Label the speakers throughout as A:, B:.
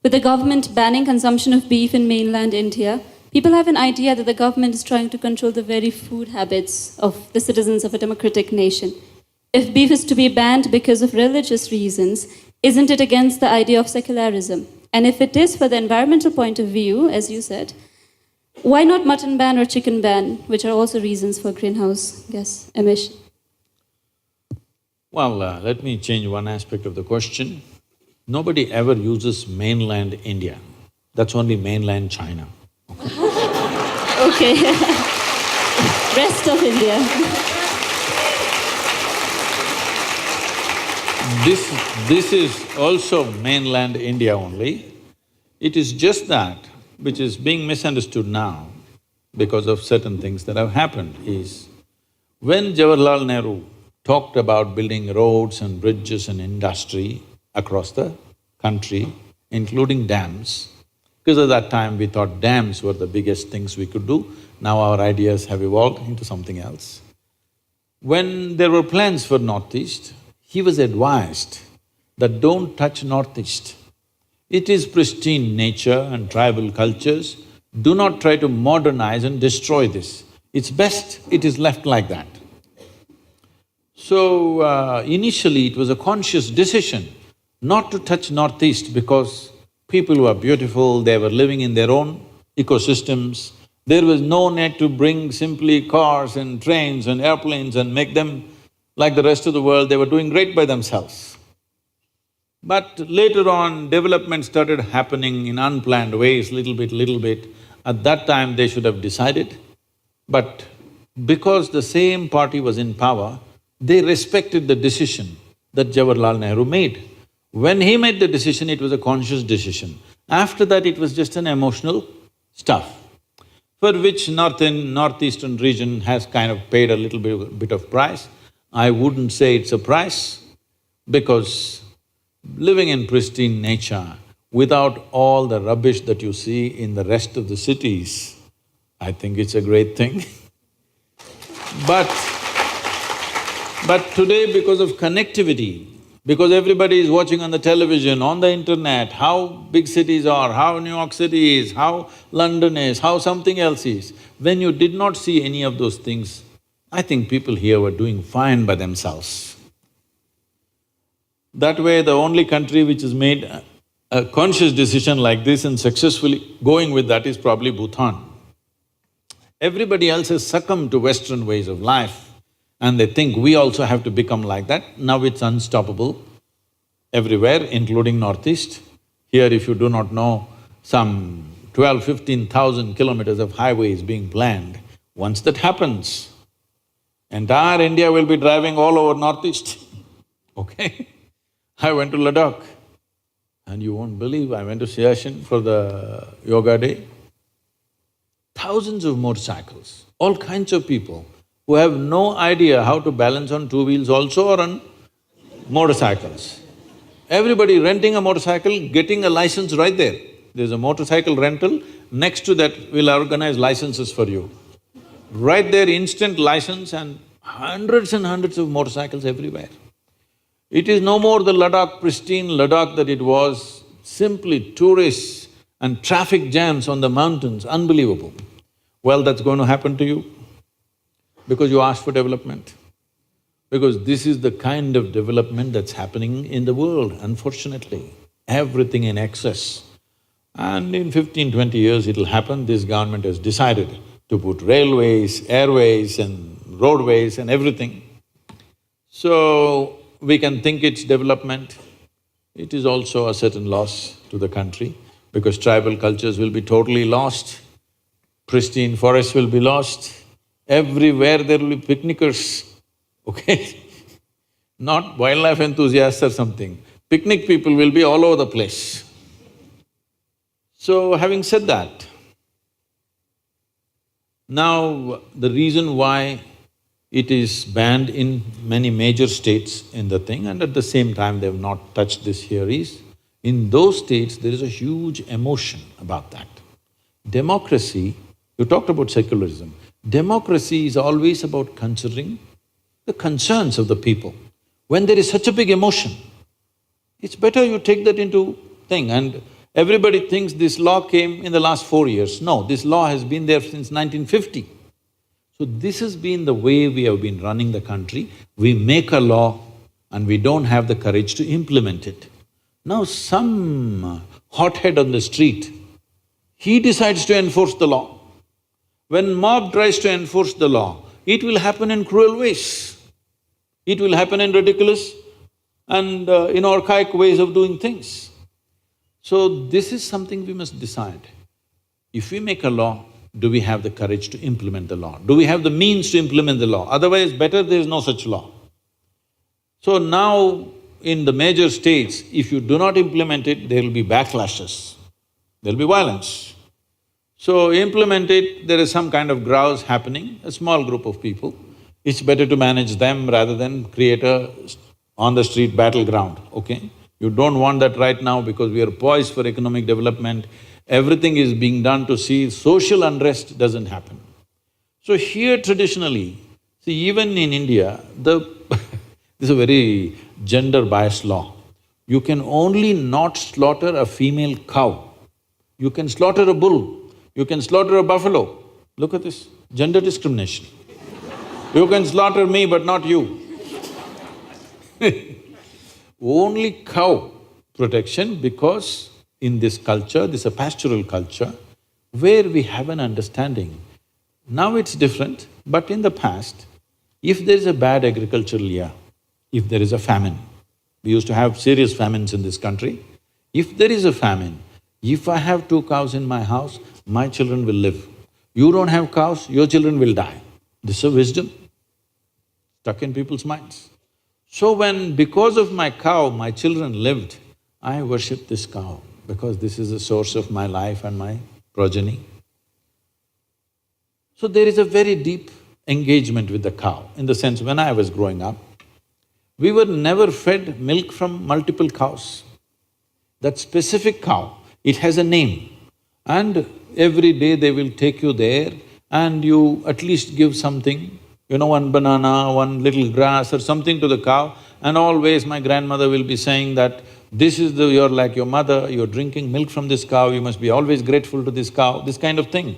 A: With the government banning consumption of beef in mainland India, people have an idea that the government is trying to control the very food habits of the citizens of a democratic nation. If beef is to be banned because of religious reasons, isn't it against the idea of secularism? And if it is for the environmental point of view, as you said, why not mutton ban or chicken ban, which are also reasons for greenhouse gas emission?
B: Well, let me change one aspect of the question. Nobody ever uses mainland India. That's only mainland China.
A: Okay. Rest of India.
B: This is also mainland India only. It is just that which is being misunderstood now because of certain things that have happened is, when Jawaharlal Nehru talked about building roads and bridges and industry across the country, including dams, because at that time we thought dams were the biggest things we could do, now our ideas have evolved into something else. When there were plans for Northeast, he was advised that don't touch Northeast. It is pristine nature and tribal cultures, do not try to modernize and destroy this. It's best it is left like that. So, initially it was a conscious decision not to touch Northeast because people were beautiful, they were living in their own ecosystems. There was no need to bring simply cars and trains and airplanes and make them like the rest of the world, they were doing great by themselves. But later on, development started happening in unplanned ways, little bit. At that time, they should have decided. But because the same party was in power, they respected the decision that Jawaharlal Nehru made. When he made the decision, it was a conscious decision. After that, it was just an emotional stuff, for which northeastern region has kind of paid a little bit of price. I wouldn't say it's a price, because living in pristine nature without all the rubbish that you see in the rest of the cities, I think it's a great thing. But today, because of connectivity, because everybody is watching on the television, on the internet, how big cities are, how New York City is, how London is, how something else is, when you did not see any of those things, I think people here were doing fine by themselves. That way, the only country which has made a conscious decision like this and successfully going with that is probably Bhutan. Everybody else has succumbed to Western ways of life and they think we also have to become like that. Now it's unstoppable everywhere, including Northeast. Here, if you do not know, some 15,000 kilometers of highway is being planned. Once that happens, entire India will be driving all over Northeast, okay? I went to Ladakh and you won't believe, I went to Siachen for the yoga day. Thousands of motorcycles, all kinds of people who have no idea how to balance on two wheels also or on motorcycles. Everybody renting a motorcycle, getting a license right there. There's a motorcycle rental, next to that we'll organize licenses for you. Right there, instant license and hundreds of motorcycles everywhere. It is no more the Ladakh, pristine Ladakh that it was, simply tourists and traffic jams on the mountains, unbelievable. Well, that's going to happen to you because you asked for development. Because this is the kind of development that's happening in the world, unfortunately. Everything in excess. And in 15-20 years it'll happen, this government has decided to put railways, airways and roadways and everything. So, we can think it's development. It is also a certain loss to the country because tribal cultures will be totally lost, pristine forests will be lost, everywhere there will be picnickers, okay? Not wildlife enthusiasts or something, picnic people will be all over the place. So, having said that, now the reason why it is banned in many major states in the thing and at the same time they've not touched this here is, in those states there is a huge emotion about that. Democracy, you talked about secularism, democracy is always about considering the concerns of the people. When there is such a big emotion, it's better you take that into thing and Everybody thinks this law came in the last 4 years. No, this law has been there since 1950. So this has been the way we have been running the country. We make a law and we don't have the courage to implement it. Now some hothead on the street, he decides to enforce the law. When mob tries to enforce the law, it will happen in cruel ways. It will happen in ridiculous and in archaic ways of doing things. So this is something we must decide. If we make a law, do we have the courage to implement the law? Do we have the means to implement the law? Otherwise, better there is no such law. So now, in the major states, if you do not implement it, there will be backlashes, there will be violence. So implement it, there is some kind of grouse happening, a small group of people. It's better to manage them rather than create a on-the-street battleground, okay? You don't want that right now because we are poised for economic development. Everything is being done to see social unrest doesn't happen. So here traditionally, see even in India, this is a very gender-biased law. You can only not slaughter a female cow. You can slaughter a bull, you can slaughter a buffalo. Look at this, gender discrimination. You can slaughter me but not you. Only cow protection because in this culture, this is a pastoral culture, where we have an understanding. Now it's different, but in the past, if there is a bad agricultural year, if there is a famine, we used to have serious famines in this country, if there is a famine, if I have 2 cows in my house, my children will live. You don't have cows, your children will die. This is a wisdom stuck in people's minds. So when because of my cow, my children lived, I worship this cow because this is the source of my life and my progeny. So there is a very deep engagement with the cow, in the sense when I was growing up, we were never fed milk from multiple cows. That specific cow, it has a name, and every day they will take you there and you at least give something, one banana, one little grass or something to the cow, and always my grandmother will be saying that this is you're like your mother, you're drinking milk from this cow, you must be always grateful to this cow, this kind of thing.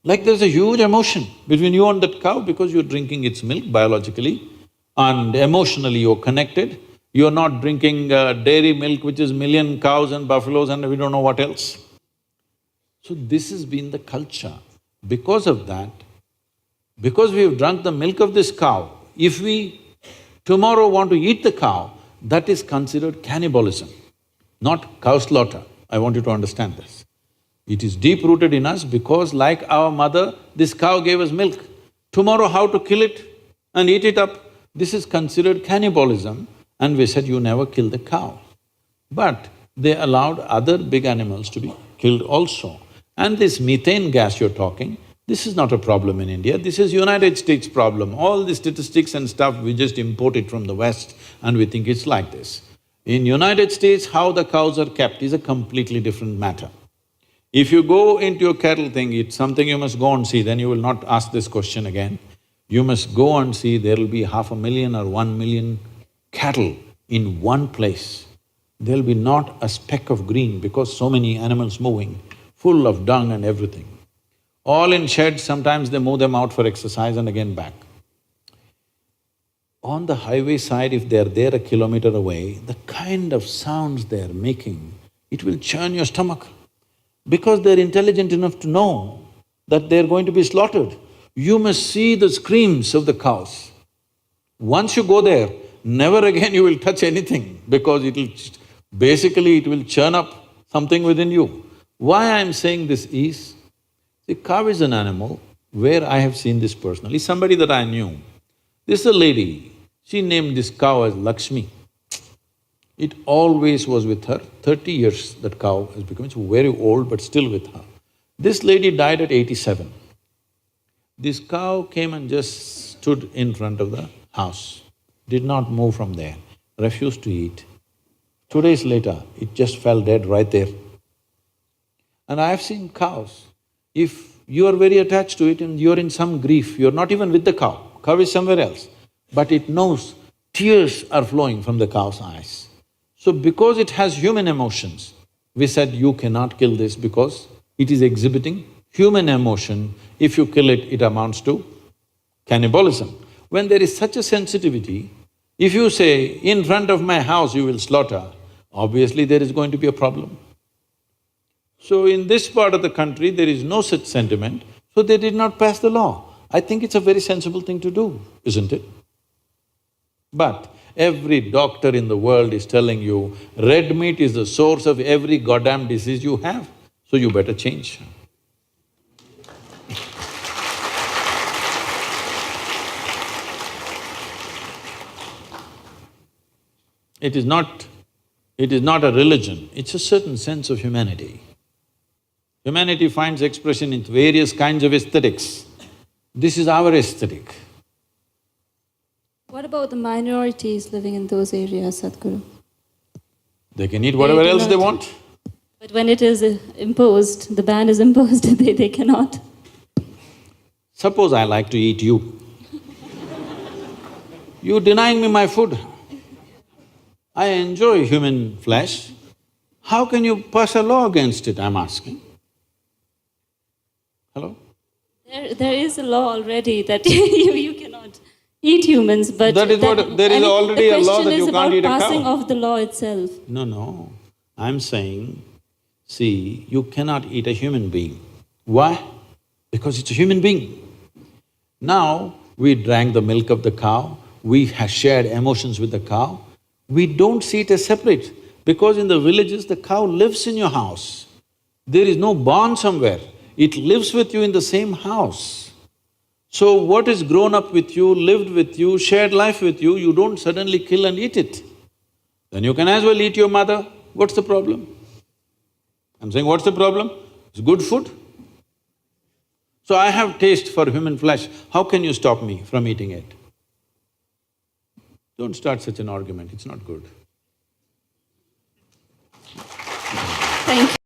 B: Like there's a huge emotion between you and that cow because you're drinking its milk biologically and emotionally you're connected. You're not drinking dairy milk which is million cows and buffaloes and we don't know what else. So this has been the culture. Because of that, because we have drunk the milk of this cow, if we tomorrow want to eat the cow, that is considered cannibalism, not cow slaughter. I want you to understand this. It is deep-rooted in us because like our mother, this cow gave us milk. Tomorrow how to kill it and eat it up, this is considered cannibalism, and we said you never kill the cow. But they allowed other big animals to be killed also. And this methane gas you're talking, this is not a problem in India, this is United States problem. All the statistics and stuff, we just import it from the West and we think it's like this. In United States, how the cows are kept is a completely different matter. If you go into a cattle thing, it's something you must go and see, then you will not ask this question again. You must go and see, there will be 500,000 or 1 million cattle in one place. There'll be not a speck of green because so many animals moving, full of dung and everything. All in sheds, sometimes they move them out for exercise and again back. On the highway side, if they're there a kilometer away, the kind of sounds they're making, it will churn your stomach. Because they're intelligent enough to know that they're going to be slaughtered. You must see the screams of the cows. Once you go there, never again you will touch anything because basically it will churn up something within you. Why I'm saying this is, see, cow is an animal where I have seen this personally, somebody that I knew. This is a lady, she named this cow as Lakshmi. It always was with her, 30 years that cow has become, it's very old but still with her. This lady died at 87. This cow came and just stood in front of the house, did not move from there, refused to eat. 2 days later, it just fell dead right there. And I've seen cows, if you are very attached to it and you're in some grief, you're not even with the cow is somewhere else, but it knows tears are flowing from the cow's eyes. So because it has human emotions, We said, you cannot kill this because it is exhibiting human emotion. If you kill it, it amounts to cannibalism. When there is such a sensitivity, if you say, in front of my house you will slaughter, obviously there is going to be a problem. So in this part of the country, there is no such sentiment, so they did not pass the law. I think it's a very sensible thing to do, isn't it? But every doctor in the world is telling you, red meat is the source of every goddamn disease you have, so you better change. It is not a religion, it's a certain sense of humanity. Humanity finds expression in various kinds of aesthetics. This is our aesthetic.
A: What about the minorities living in those areas, Sadhguru?
B: They can eat whatever
A: do
B: else they
A: not.
B: want.
A: But when it is imposed, the ban is imposed, they cannot.
B: Suppose I like to eat you. You denying me my food. I enjoy human flesh. How can you pass a law against it, I'm asking? Hello?
A: There is a law already that you cannot eat humans, but
B: That is what… there is already a law that you can't eat a cow.
A: The question is about passing of the law itself.
B: No, I'm saying, see, you cannot eat a human being. Why? Because it's a human being. Now, we drank the milk of the cow, we shared emotions with the cow, we don't see it as separate, because in the villages, the cow lives in your house. There is no barn somewhere, it lives with you in the same house. So what is grown up with you, lived with you, shared life with you, you don't suddenly kill and eat it. Then you can as well eat your mother, what's the problem? I'm saying, what's the problem? It's good food. So I have taste for human flesh, how can you stop me from eating it? Don't start such an argument, it's not good.
A: Thank you.